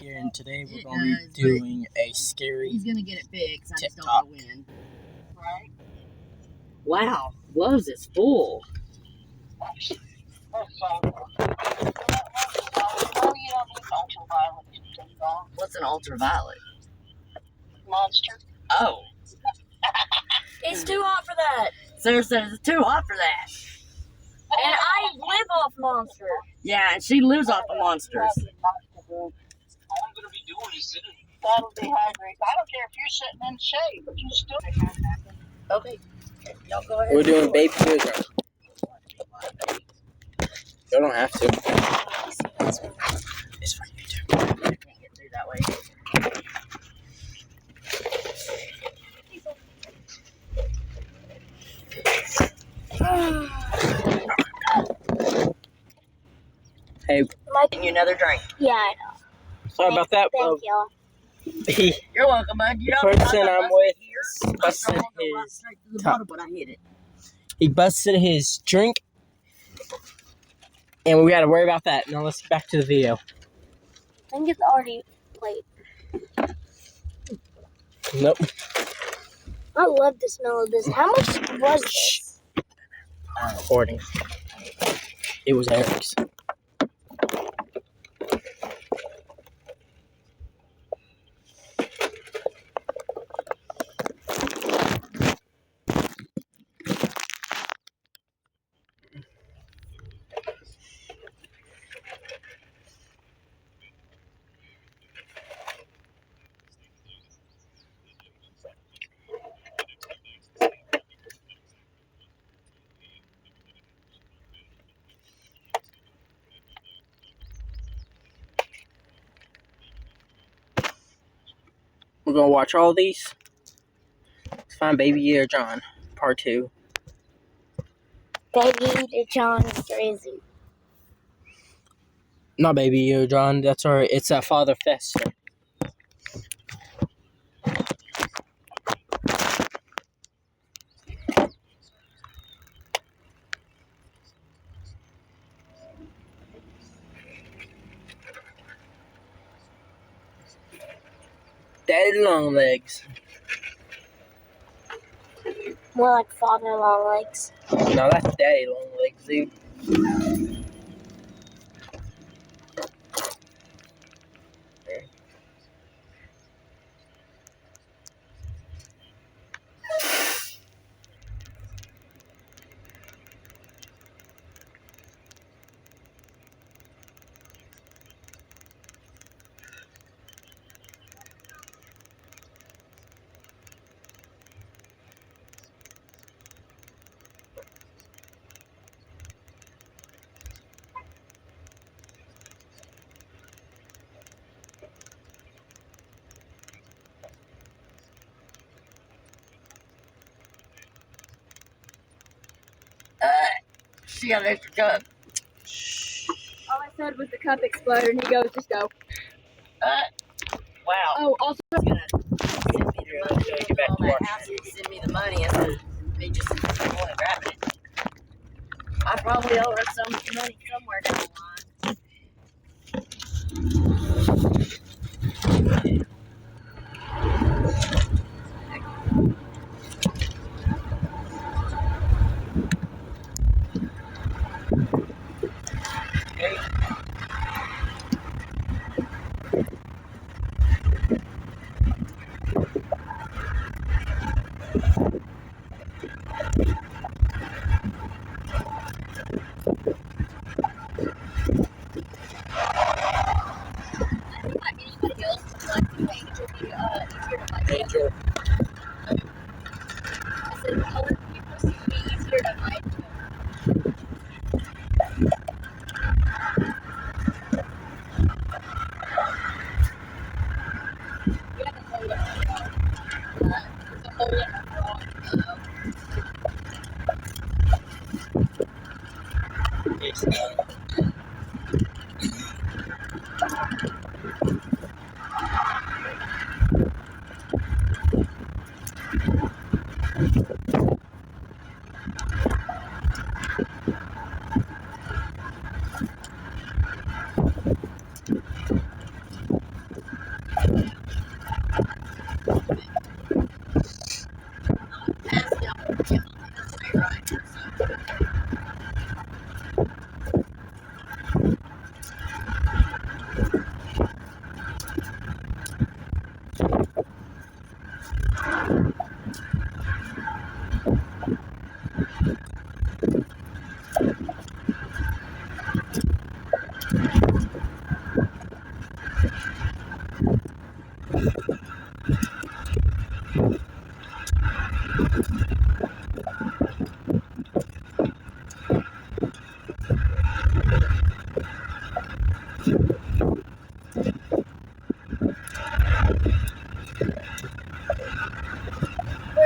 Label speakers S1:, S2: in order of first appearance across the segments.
S1: here, and today we're going to be doing a scary
S2: He's going to get it fixed. I just don't
S1: TikTok.
S2: know when.
S3: Right?
S2: Wow. Lowe's is full.
S3: That's so cool. You don't need ultraviolet to take off.
S2: What's an ultraviolet?
S3: Monster.
S2: Oh.
S4: It's too hot for that.
S2: Sarah says it's too hot for that.
S4: And I live off Monster.
S2: Yeah, and she lives off of monsters.
S3: All I'm going to be doing is sitting. That'll dehydrate. I don't care if you're sitting in shade, but you still can't happen.
S2: Okay. Y'all go ahead.
S1: We're doing baby yoga. You don't have to. It's for YouTube.
S2: I can't get through that way.
S1: Hey,
S2: Getting you another drink.
S4: Yeah, I know.
S1: sorry about that.
S4: Thank y'all.
S1: He
S2: You're welcome, bud. You
S1: The
S2: don't
S1: person
S2: have to
S1: I'm
S2: bust
S1: with
S2: it here.
S1: busted
S2: I don't go
S1: his
S2: straight to the
S1: top.
S2: bottom, but I hit it.
S1: busted his drink, and we got to worry about that. Now let's get back to the video.
S4: I think it's already played.
S1: Nope.
S4: I love the smell of this. How much was this?
S1: I'm recording. It was Eric's. We're gonna watch all these. Let's find Baby Air John, part 2.
S4: Baby John is crazy.
S1: Not Baby Air John. That's alright. It's Father Fester. Daddy Longlegs.
S4: More like Father Longlegs.
S1: No, that's Daddy Longlegs, dude.
S2: She got an extra cup.
S4: All I said was the cup exploded, and he goes, just go.
S2: Wow.
S4: Oh, also,
S2: He's gonna send me the money.
S1: Get back
S2: All
S1: to
S2: that
S1: work.
S2: house, he send me the money instead of me just going and grabbing it. I probably owe her some money somewhere down the line.
S1: Angel.
S4: Where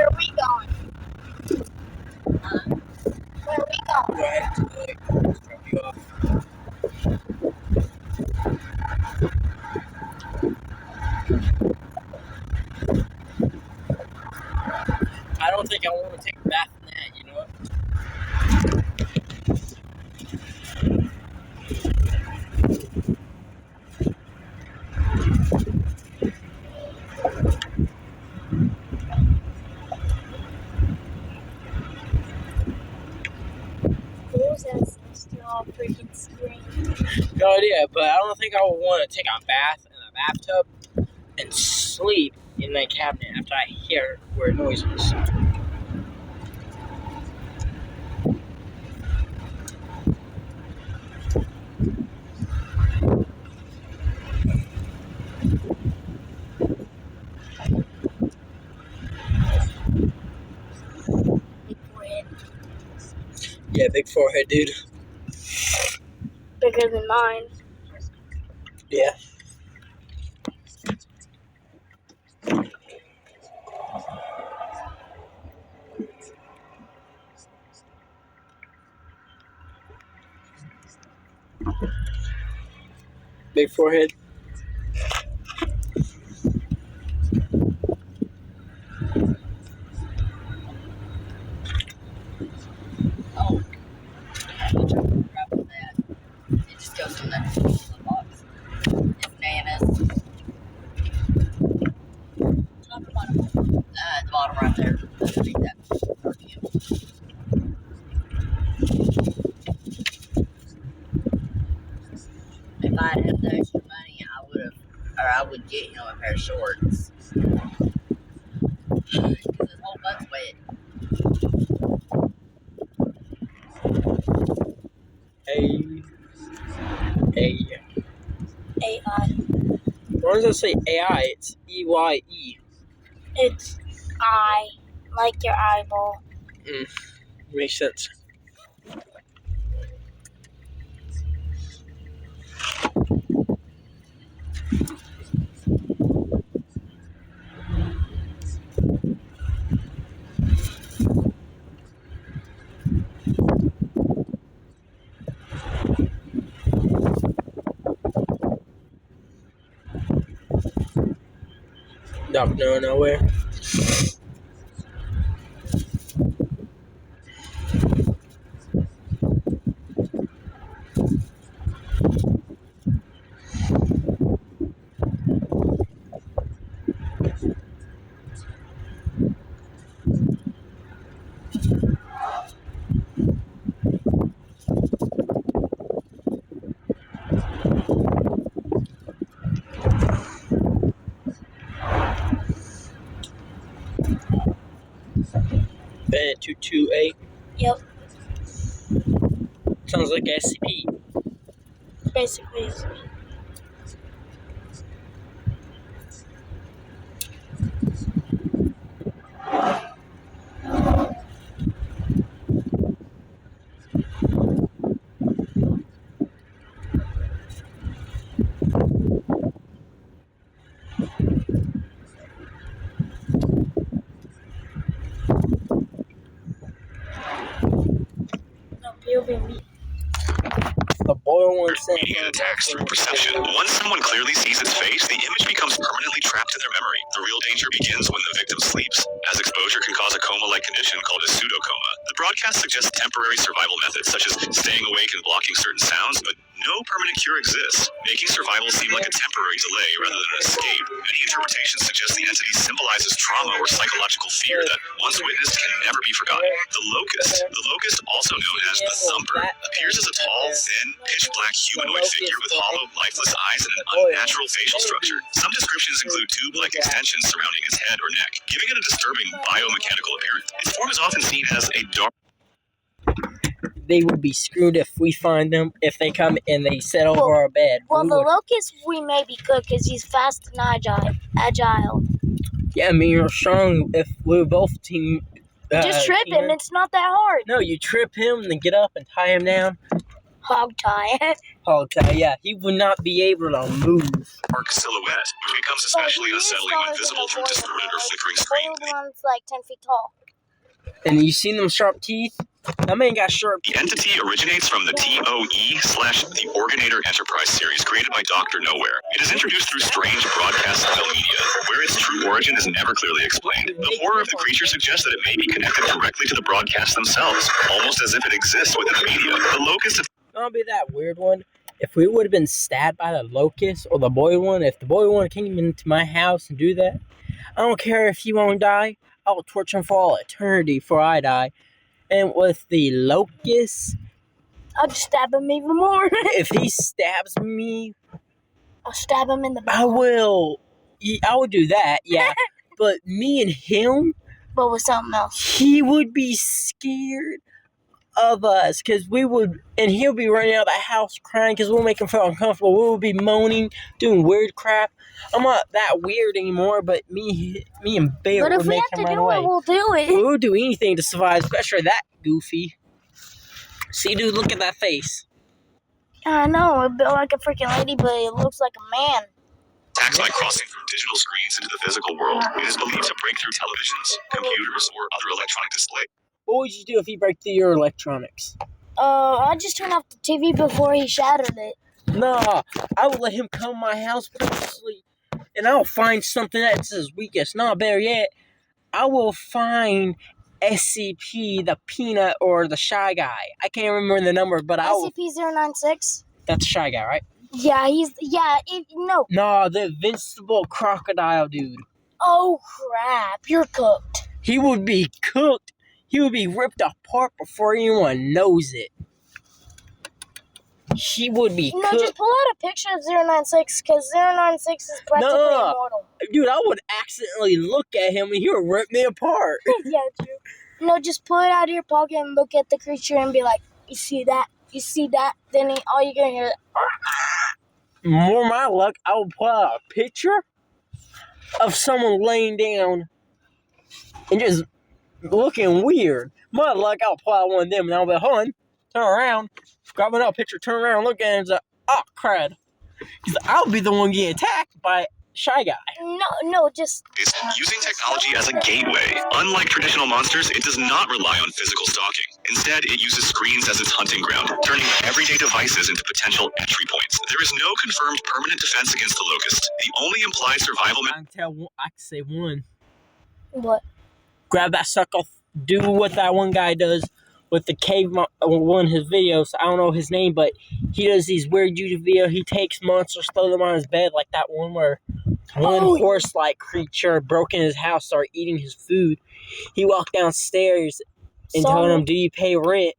S4: are we going? Where are we going?
S1: Go ahead to the lake. Drop you off. I don't think I want to take a bath in that, you know what?
S4: Those ass still all freaking scream.
S1: No idea, but I don't think I would want to take a bath in a bathtub and sleep in that cabinet after I hear where noise is.
S4: Big forehead.
S1: Yeah, big forehead, dude.
S4: Bigger than mine.
S1: Yeah. Big forehead.
S2: Oh, I need to grab that. It just goes in that little box. It's bananas. Top or bottom? The bottom right there. Underneath that perfume. If I had had the extra money, I would get him a pair of shorts. Because his whole butt's wet.
S1: Hey.
S4: AI.
S1: Why does it say AI? It's EYE.
S4: It's eye. Like your eyeball.
S1: Makes sense. Up no nowhere. Bennett 228.
S4: Yep.
S1: Sounds like SCP.
S4: Basically. No, POV.
S1: The boy one cent.
S5: Media attacks through perception. Once someone clearly sees its face, the image becomes permanently trapped in their memory. The real danger begins when the victim sleeps, as exposure can cause a coma-like condition called a pseudocoma. The broadcast suggests temporary survival methods, such as staying awake and blocking certain sounds, but no permanent cure exists, making survival seem like a temporary delay rather than an escape. Many interpretations suggest the entity symbolizes trauma or psychological fear that, once witnessed, can never be forgotten. The locust, also known as the thumper, appears as a tall, thin, pitch-black humanoid figure with hollow, lifeless eyes and an unnatural facial structure. Some descriptions include tube-like extensions surrounding its head or neck, giving it a disturbing biomechanical appearance. Its form is often seen as a dark
S1: they would be screwed if we find them. If they come and they sit over our bed.
S4: Well,
S1: We
S4: the
S1: would-
S4: locust we may be good because he's fast and agile.
S1: yeah, I mean, you're strong if we're both team.
S4: Just trip him.
S1: teammates.
S4: It's not that hard.
S1: No, you trip him, then get up and tie him down.
S4: Hog tie.
S1: Okay, yeah, he would not be able to move.
S5: Dark silhouette, which becomes especially unsettling when visible through distorted or flickering screen.
S4: The one's like 10 feet tall.
S1: And you seen them sharp teeth? That man got sharp
S5: The entity originates from the TOE/The Organator Enterprise series created by Dr. Nowhere. It is introduced through strange broadcast-style media, where its true origin is never clearly explained. The horror of the creature suggests that it may be connected directly to the broadcasts themselves, almost as if it exists within the media. The locust
S1: I'll be that weird one. If we would have been stabbed by the locust or the boy one, if the boy one came into my house and do that, I don't care if he won't die. I will torture him for all eternity before I die. And with the locust,
S4: I'll just stab him even more.
S1: if he stabs me,
S4: I'll stab him in the back.
S1: I will do that, yeah. But me and him,
S4: But with something else.
S1: he would be scared of us because we would, and he'll be running out of the house crying because we'll make him feel uncomfortable. We will be moaning, doing weird crap. I'm not that weird anymore, but me and Bear
S4: But if
S1: would
S4: we
S1: make
S4: have
S1: him
S4: to
S1: run
S4: do
S1: away.
S4: it, we'll do it.
S1: We would do anything to survive, especially that goofy. See, dude, look at that face.
S4: I know, it built like a freaking lady, but it looks like a man.
S5: attacks by crossing from digital screens into the physical world. It is believed to break through televisions, computers, or other electronic displays.
S1: What would you do if he broke through your electronics?
S4: I just turned off the TV before he shattered it.
S1: Nah, I would let him come to my house purposely, and I'll find something that's his weakest. Not better yet, I will find SCP, the Peanut, or the Shy Guy. I can't remember the number, but I will.
S4: SCP-096?
S1: That's Shy Guy, right?
S4: Yeah, no.
S1: Nah, the Invincible Crocodile dude.
S4: Oh, crap, you're cooked.
S1: He would be cooked. He would be ripped apart before anyone knows it. He would be
S4: No,
S1: cooked.
S4: just pull out a picture of 096, because 096 is practically
S1: No.
S4: immortal.
S1: Dude, I would accidentally look at him and he would rip me apart.
S4: Yeah, true. No, just pull it out of your pocket and look at the creature and be like, you see that? You see that? Then all you're going to hear is,
S1: More my luck, I would pull out a picture of someone laying down and just looking weird. My luck, I'll pull out one of them and I'll be like, hold on, turn around, grab another picture, turn around, look at it, and it's like, oh, crud. Because I'll be the one getting attacked by Shy Guy.
S4: no, just,
S5: Is using technology as a gateway. Unlike traditional monsters, it does not rely on physical stalking. Instead, it uses screens as its hunting ground, turning everyday devices into potential entry points. There is no confirmed permanent defense against the locust. The only implied survival
S1: I can say one.
S4: what?
S1: Grab that sucker, do what that one guy does with the cave one of his videos. I don't know his name, but he does these weird YouTube videos. He takes monsters, throw them on his bed, like that one where one horse-like creature broke in his house, started eating his food. He walked downstairs and told him, "Do you pay rent?"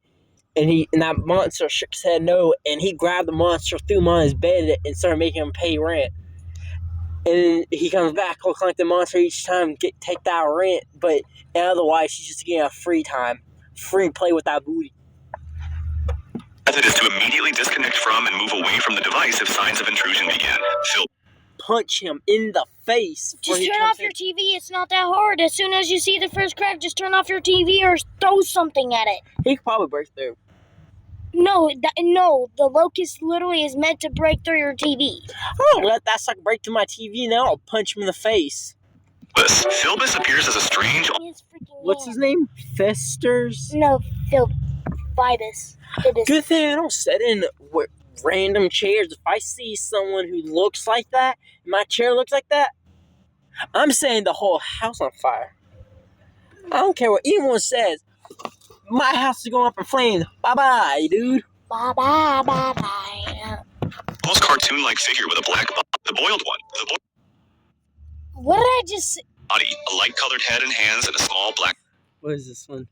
S1: And that monster shook his head no, and he grabbed the monster, threw him on his bed, and started making him pay rent. And he comes back, he'll collect the monster each time, take that rent, but otherwise he's just getting a free play with that booty.
S5: method is to immediately disconnect from and move away from the device if signs of intrusion begin.
S1: Punch him in the face.
S4: Just turn off your TV. It's not that hard. As soon as you see the first crack, just turn off your TV or throw something at it.
S1: He could probably break through.
S4: No, the locust literally is meant to break through your TV.
S1: Oh, let that sucker break through my TV now. I'll punch him in the face.
S5: Philbus appears as a strange...
S1: What's his name? Festers?
S4: No, Philbus.
S1: Good thing I don't sit in random chairs. If I see someone who looks like that, and my chair looks like that, I'm setting the whole house on fire. I don't care what anyone says. My house is going up in flames. Bye-bye, dude.
S4: Bye-bye, bye-bye.
S5: Almost cartoon-like figure with a black the boiled one.
S4: What did I just say?
S5: Body, a light-colored head and hands, and a small black...
S1: What is this one?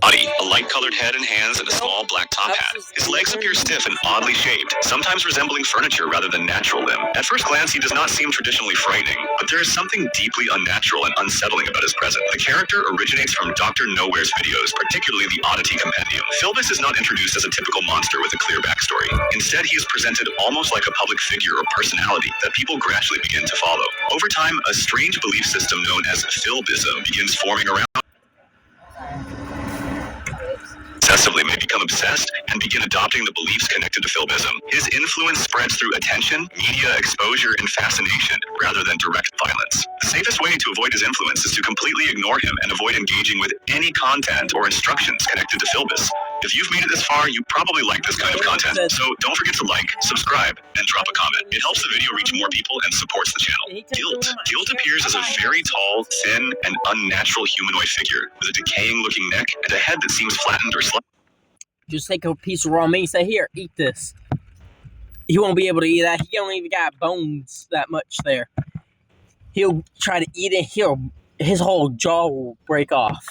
S5: Body, a light-colored head and hands, and a small black top hat. His legs appear stiff and oddly shaped, sometimes resembling furniture rather than natural limb. At first glance, he does not seem traditionally frightening, but there is something deeply unnatural and unsettling about his presence. The character originates from Dr. Nowhere's videos, particularly the Oddity Compendium. Philbus is not introduced as a typical monster with a clear backstory. Instead, he is presented almost like a public figure or personality that people gradually begin to follow. Over time, a strange belief system known as Philbism begins forming around. Excessively may become obsessed and begin adopting the beliefs connected to Philbism. His influence spreads through attention, media exposure, and fascination rather than direct violence. The safest way to avoid his influence is to completely ignore him and avoid engaging with any content or instructions connected to Philbis. If you've made it this far, you probably like this kind of content, so don't forget to like, subscribe, and drop a comment. It helps the video reach more people and supports the channel. Guilt appears as a very tall, thin, and unnatural humanoid figure with a decaying-looking neck and a head that seems flattened or slight.
S1: Just take a piece of raw meat and say, here, eat this. He won't be able to eat that. He don't even got bones that much there. He'll try to eat it. His whole jaw will break off.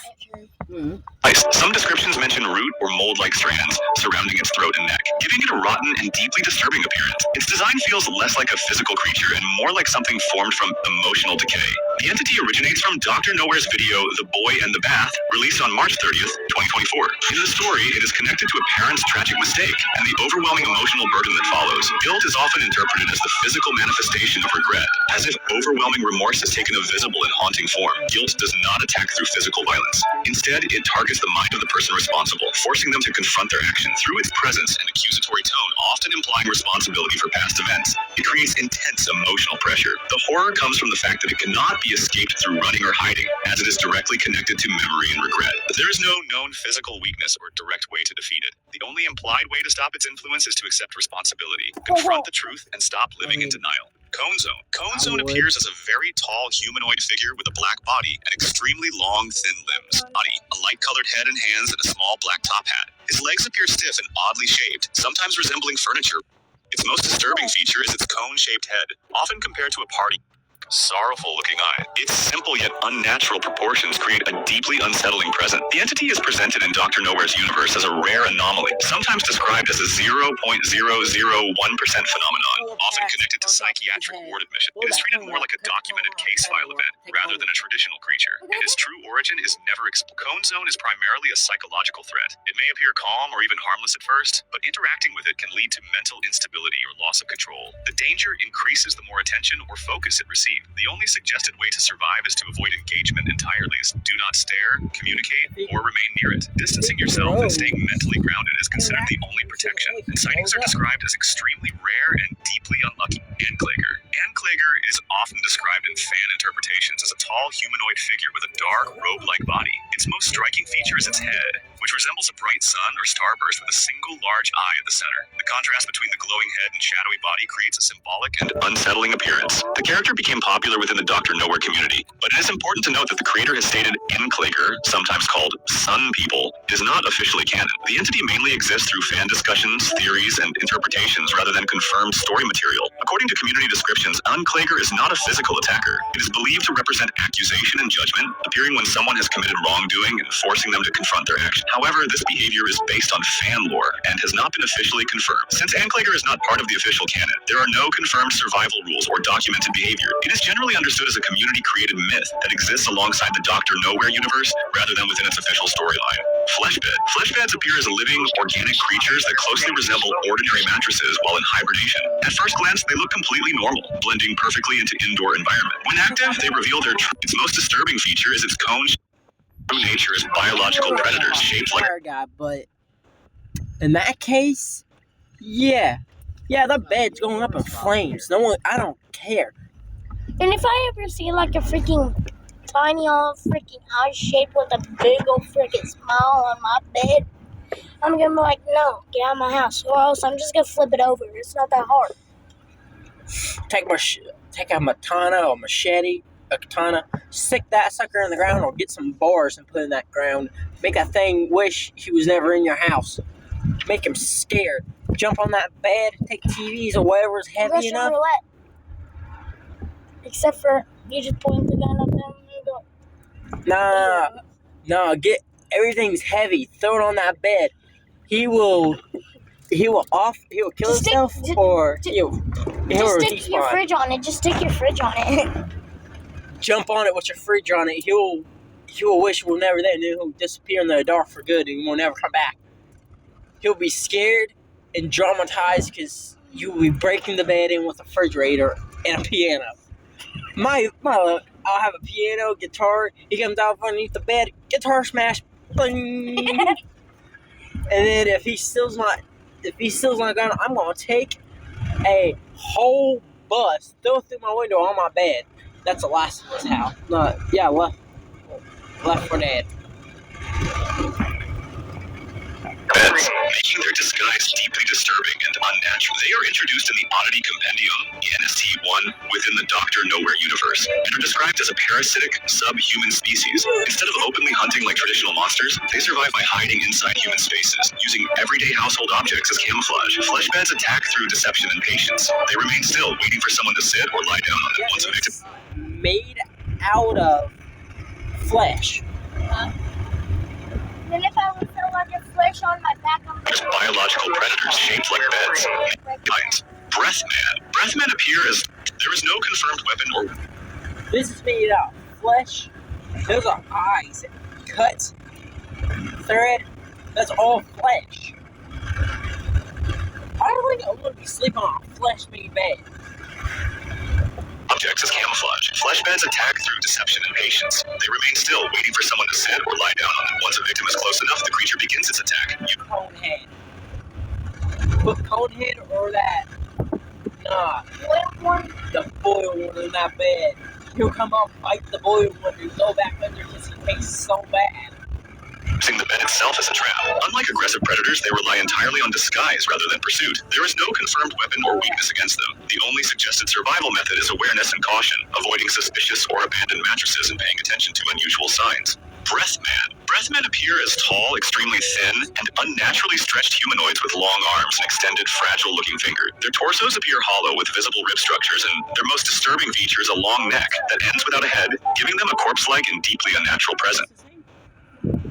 S5: Some descriptions mention root or mold-like strands surrounding its throat and neck, giving it a rotten and deeply disturbing appearance. Its design feels less like a physical creature and more like something formed from emotional decay. The entity originates from Dr. Nowhere's video, The Boy and the Bath, released on March 30th, 2024. In the story, it is connected to a parent's tragic mistake and the overwhelming emotional burden that follows. Guilt is often interpreted as the physical manifestation of regret, as if overwhelming remorse has taken a visible and haunting form. Guilt does not attack through physical violence. Instead, it targets the mind of the person responsible, forcing them to confront their action through its presence and accusatory tone, often implying responsibility for past events. It creates intense emotional pressure. The horror comes from the fact that it cannot be escaped through running or hiding, as it is directly connected to memory and regret. There is no known physical weakness or direct way to defeat it. The only implied way to stop its influence is to accept responsibility, confront the truth, and stop living in denial. Cone Zone. Cone Zone appears as a very tall humanoid figure with a black body and extremely long, thin limbs. Body, a light-colored head and hands, and a small black top hat. His legs appear stiff and oddly shaped, sometimes resembling furniture. Its most disturbing feature is its cone-shaped head, often compared to a party. Sorrowful-looking eye. Its simple yet unnatural proportions create a deeply unsettling presence. The entity is presented in Dr. Nowhere's universe as a rare anomaly, sometimes described as a 0.001% phenomenon, often connected to psychiatric ward admission. It is treated more like a documented case file event rather than a traditional creature, and its true origin is never explained. Cone Zone is primarily a psychological threat. It may appear calm or even harmless at first, but interacting with it can lead to mental instability or loss of control. The danger increases the more attention or focus it receives. The only suggested way to survive is to avoid engagement entirely. Do not stare, communicate, or remain near it. Distancing yourself and staying mentally grounded is considered the only protection, and sightings are described as extremely rare and deeply unlucky. Anklager. Anklager is often described in fan interpretations as a tall humanoid figure with a dark, robe-like body. Its most striking feature is its head, which resembles a bright sun or starburst with a single large eye at the center. The contrast between the glowing head and shadowy body creates a symbolic and unsettling appearance. The character became popular within the Dr. Nowhere community, but it is important to note that the creator has stated Anklager, sometimes called Sun People, is not officially canon. The entity mainly exists through fan discussions, theories, and interpretations rather than confirmed story material. According to community descriptions, Anklager is not a physical attacker. It is believed to represent accusation and judgment, appearing when someone has committed wrongdoing and forcing them to confront their action. However, this behavior is based on fan lore and has not been officially confirmed. Since Anklager is not part of the official canon, there are no confirmed survival rules or documented behavior. It is generally understood as a community-created myth that exists alongside the Dr. Nowhere universe rather than within its official storyline. Fleshbed. Fleshbeds appear as living, organic creatures that closely resemble ordinary mattresses while in hibernation. At first glance, they look completely normal, blending perfectly into indoor environment. When active, they reveal their its most disturbing feature is its cone nature as biological predators shaped like
S1: a guy, but in that case, yeah, the bed's going up in flames. I don't care.
S4: And if I ever see like a freaking tiny old freaking eye shaped with a big old freaking smile on my bed, I'm gonna be like, no, get out of my house, or else I'm just gonna flip it over. It's not that hard.
S1: Take a katana or machete, a katana, stick that sucker in the ground, or get some bars and put in that ground. Make that thing wish he was never in your house. Make him scared. Jump on that bed, take TVs or whatever's heavy
S4: Russian
S1: enough.
S4: roulette. Except for you just point the gun at them and go.
S1: Nah, everything's heavy, throw it on that bed. He will kill
S4: Just stick-
S1: himself,
S4: ju-
S1: or
S4: ju-
S1: he'll
S4: Just stick your
S1: despawn.
S4: fridge on it. Just stick your fridge on it.
S1: Jump on it with your fridge on it. He will wish we're never there, and then he'll disappear in the dark for good, and we'll never come back. He'll be scared and traumatized because you will be breaking the bed in with a refrigerator and a piano. My luck, I'll have a piano, guitar. He comes out from underneath the bed, guitar smash, bling. And then if he still's not gone, I'm gonna take a whole bus, throw it through my window on my bed. That's the Last of Us house. Left for Dead.
S5: Beds, making their disguise deeply disturbing and unnatural. They are introduced in the Oddity Compendium, ENST1, within the Dr. Nowhere universe, and are described as a parasitic, subhuman species. Instead of openly hunting like traditional monsters, they survive by hiding inside human spaces, using everyday household objects as camouflage. Flesh beds attack through deception and patience. They remain still, waiting for someone to sit or lie down on them once a victim.
S1: Made out of flesh.
S4: Then if I would feel like a flesh on my back, I'm
S5: There's biological predators shaped like beds. Kinds. Breathman. Breathmen appear as there is no confirmed weapon or
S1: This is made out of flesh. Those are eyes, cut, thread. That's all flesh. I don't think I want to be sleeping on a flesh-made bed.
S5: objects as camouflage. Flesh beds attack through deception and patience. They remain still, waiting for someone to sit or lie down on them. Once a victim is close enough, the creature begins its attack.
S1: Conehead. Put Conehead or that. Nah, the boiled one in that bed. He'll come up, fight the boiled one, and go back under because he tastes so bad.
S5: Using the bed itself as a trap. Unlike aggressive predators, they rely entirely on disguise rather than pursuit. There is no confirmed weapon or weakness against them. The only suggested survival method is awareness and caution, avoiding suspicious or abandoned mattresses and paying attention to unusual signs. Breathman. Breathman appear as tall, extremely thin, and unnaturally stretched humanoids with long arms and extended, fragile-looking fingers. Their torsos appear hollow with visible rib structures, and their most disturbing feature is a long neck that ends without a head, giving them a corpse-like and deeply unnatural presence.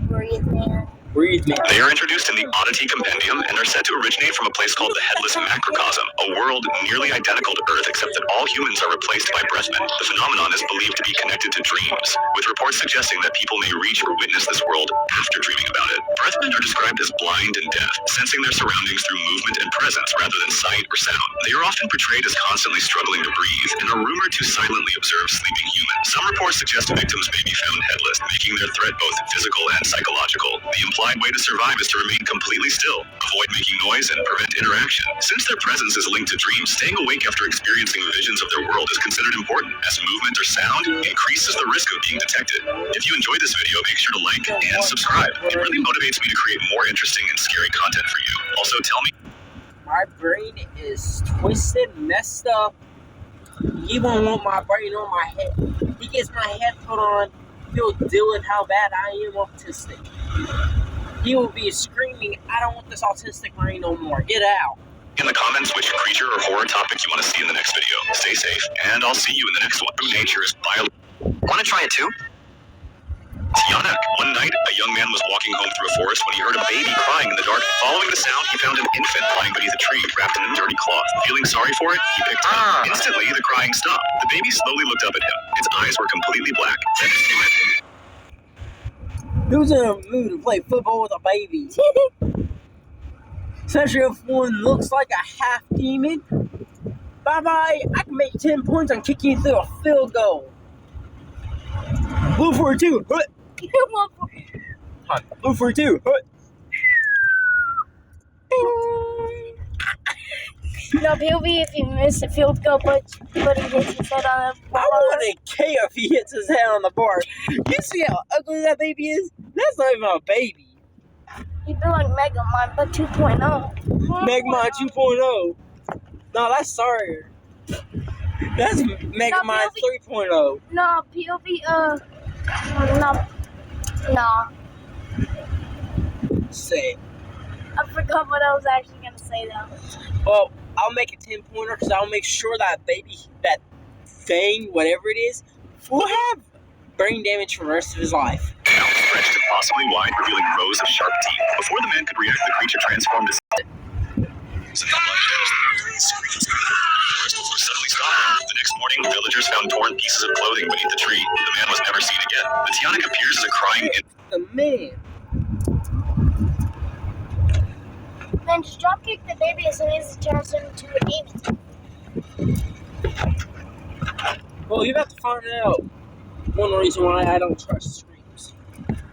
S4: Breathe, man.
S1: Breathe me.
S5: They are introduced in the Oddity Compendium and are said to originate from a place called the Headless Macrocosm, a world nearly identical to Earth except that all humans are replaced by breathmen. The phenomenon is believed to be connected to dreams, with reports suggesting that people may reach or witness this world after dreaming about it. Breathmen are described as blind and deaf, sensing their surroundings through movement and presence rather than sight or sound. They are often portrayed as constantly struggling to breathe and are rumored to silently observe sleeping humans. Some reports suggest victims may be found headless, making their threat both physical and psychological. The implied way to survive is to remain completely still, avoid making noise, and prevent interaction. Since their presence is linked to dreams, staying awake after experiencing visions of their world is considered important, as movement or sound increases the risk of being detected. If you enjoyed this video, make sure to like and subscribe. It really motivates me to create more interesting and scary content for you. Also, tell me.
S1: My brain is twisted, messed up. He won't want my brain on my head. He gets my head put on. He'll deal with how bad I am autistic. He will be screaming, I don't want this autistic brain no more. Get out.
S5: In the comments which creature or horror topic you want to see in the next video. Stay safe, and I'll see you in the next one. True nature is Want to try it too? Tiana. One night, a young man was walking home through a forest when he heard a baby crying in the dark. Following the sound, he found an infant lying beneath a tree, wrapped in a dirty cloth. Feeling sorry for it, he picked it up. Instantly, the crying stopped. The baby slowly looked up at him. Its eyes were completely black. Then its
S1: Who's in a mood to play football with a baby? Especially if one looks like a half demon. Bye-bye. I can make 10 points on kicking you through a field goal. Blue for 2. Blue for 2.
S4: No, POV if you miss a field goal, but he hits his head on the ball.
S1: I wouldn't care if he hits his head on the bar. You see how ugly that baby is? That's not even a baby.
S4: He'd be like Megamind, but 2.0.
S1: Megamind 2.0. No, that's sorry. That's Megamind 3.0.
S4: No, POV, no.
S1: Say.
S4: I forgot what I was actually gonna say though.
S1: Well, I'll make a 10-pointer because I'll make sure that baby, that thing, whatever it is, will have brain damage for the rest of his life.
S5: stretched impossibly wide, revealing rows of sharp teeth. Before the man could react, the creature transformed to suddenly stopped. The next morning, villagers found torn pieces of clothing beneath the tree. The man was never seen again. The Tianak appears as a crying
S1: The man.
S4: Then just drop kick the baby as soon as it turns into a demon.
S1: Well, you're about to find out one reason why I don't trust screams.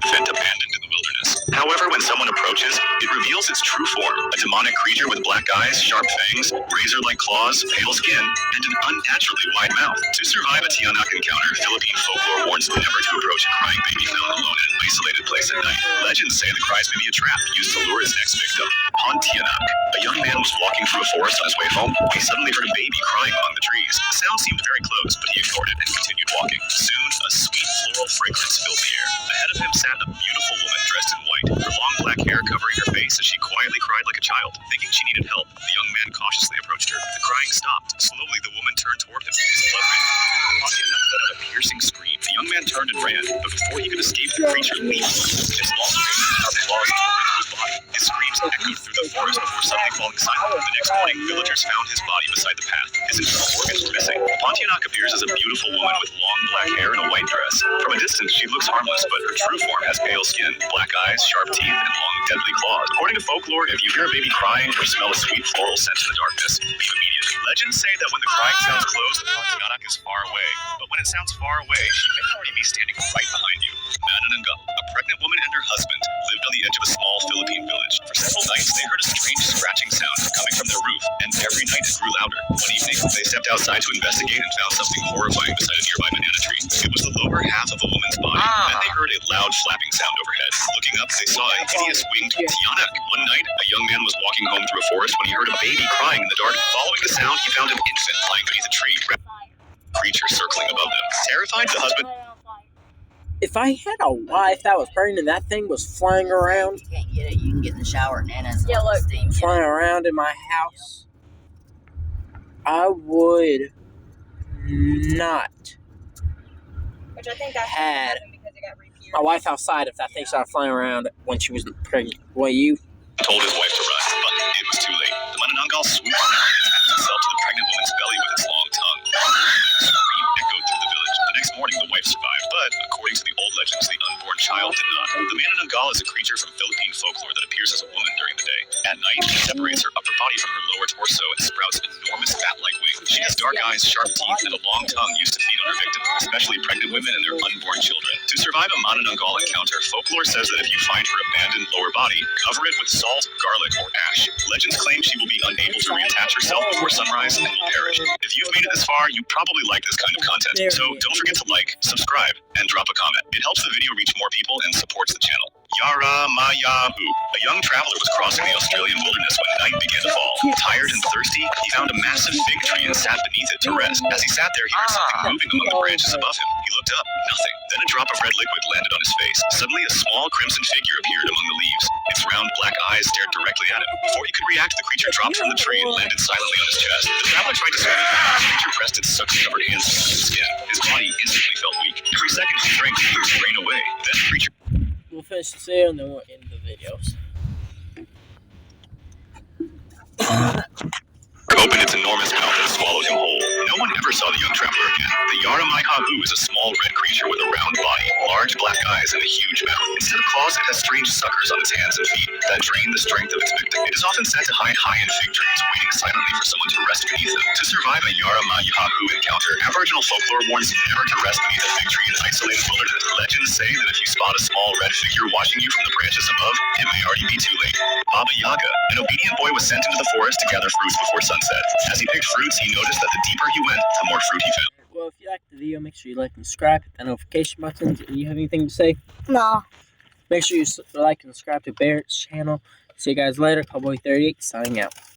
S5: infant abandoned in the wilderness. However, when someone approaches, it reveals its true form, a demonic creature with black eyes, sharp fangs, razor-like claws, pale skin, and an unnaturally wide mouth. To survive a Tianak encounter, Philippine folklore warns never to approach a crying baby found alone in an isolated place at night. Legends say the cries may be a trap used to lure his next victim. On Tianak, a young man was walking through a forest on his way home when he suddenly heard a baby crying among the trees. The sound seemed very close, but he ignored it and continued walking. Soon, a sweet floral fragrance filled the air. Ahead of him sat a beautiful woman dressed in white, her long black hair covering her face as she quietly cried like a child. Thinking she needed help, the young man cautiously approached her. The crying stopped. Slowly, the woman turned toward him. His blood ran. Pontianak let out a piercing scream. The young man turned and ran, but before he could escape, the creature leaped. Its long sharp claws tore into his body. His screams echoed through the forest before suddenly falling silent. The next morning, villagers found his body beside the path. His internal organs were missing. Pontianak appears as a beautiful woman with long black hair and a white dress. From a distance, she looks harmless, but her true form has pale skin, black eyes, sharp teeth, and long, deadly claws. According to folklore, if you hear a baby crying or smell a sweet floral scent in the darkness, leave immediately. Legends say that when the crying sounds close, the Pontianak is far away. But when it sounds far away, she may already be standing right behind you. Manananggal, a pregnant woman and her husband, lived on the edge of a small Philippine village. For several nights, they heard a strange scratching sound coming from their roof, and every night it grew louder. One evening, they stepped outside to investigate and found something horrifying beside a nearby banana tree. It was the lower half of a woman's body. Then they heard a loud flapping sound overhead. Looking up, they saw a hideous winged Tianak. One night, a young man was walking home through a forest when he heard a baby crying in the dark. Following the sound, he found an infant lying beneath a tree, creature circling above them. Terrified, the husband
S1: If I had a wife that was pregnant and that thing was flying around,
S2: You can't get it. You can get in the shower. Nana's
S4: Yeah, look.
S2: steam.
S1: flying around in my house, I would not
S6: Which I think that's
S1: had
S6: because it got repeated.
S1: my wife outside if that thing started flying around when she was pregnant. Well, you
S5: told his wife to run, but it was too late. The Manananggal swooped down and attached itself to the pregnant woman's belly with its long tongue. A scream echoed through the village. The next morning, the wife survived, but according to the old legends, the unborn child did not. The Manananggal is a creature from Philippine folklore that appears as a woman during the day. At night, she separates her upper body from her lower torso and sprouts enormous bat-like wings. She has dark eyes, sharp teeth, and a long tongue used to feed on her victim, especially pregnant women and their unborn children. To survive a Manananggal encounter, folklore says that if you find her abandoned lower body, cover it with salt, garlic, or ash. Legends claim she will be unable to reattach herself before sunrise and will perish. If you've made it this far, you probably like this kind of content. So don't forget to like, subscribe, and drop a comment. It helps the video reach more people and supports the channel. Yara Mayahu. A young traveler was crossing the Australian wilderness when night began to fall. Tired and thirsty, he found a massive fig tree and sat beneath it to rest. As he sat there, he heard something moving among the branches above him. He looked up. Nothing. Then a drop of red liquid landed on his face. Suddenly, a small crimson figure appeared among the leaves. Its round black eyes stared directly at him. Before he could react, the creature dropped from the tree and landed silently on his chest. The traveler tried to swim it back. The creature pressed its suction-covered hands against his skin. His body instantly felt weak. Every second he drank, he would drain away. Then the creature
S1: we'll finish this video and then we'll end the videos.
S5: opened its enormous mouth and swallowed him whole. No one ever saw the young traveler again. The Yara Maihahu is a small red creature with a round body, large black eyes, and a huge mouth. Instead of claws, it has strange suckers on its hands and feet that drain the strength of its victim. It is often said to hide high in fig trees, waiting silently for someone to rest beneath them. To survive a Yara Maihahu encounter, Aboriginal folklore warns never to rest beneath a fig tree in isolated wilderness. Legends say that if you spot a small red figure watching you from the branches above, it may already be too late. Baba Yaga, an obedient boy, was sent into the forest to gather fruits before sunset. As he picked fruits, he noticed that the deeper he went, the more fruit he found.
S1: Well, if you liked the video, make sure you like and subscribe, hit that notification button. Do you have anything to say?
S4: No.
S1: Make sure you like and subscribe to Barrett's channel. See you guys later. Cowboy38 signing out.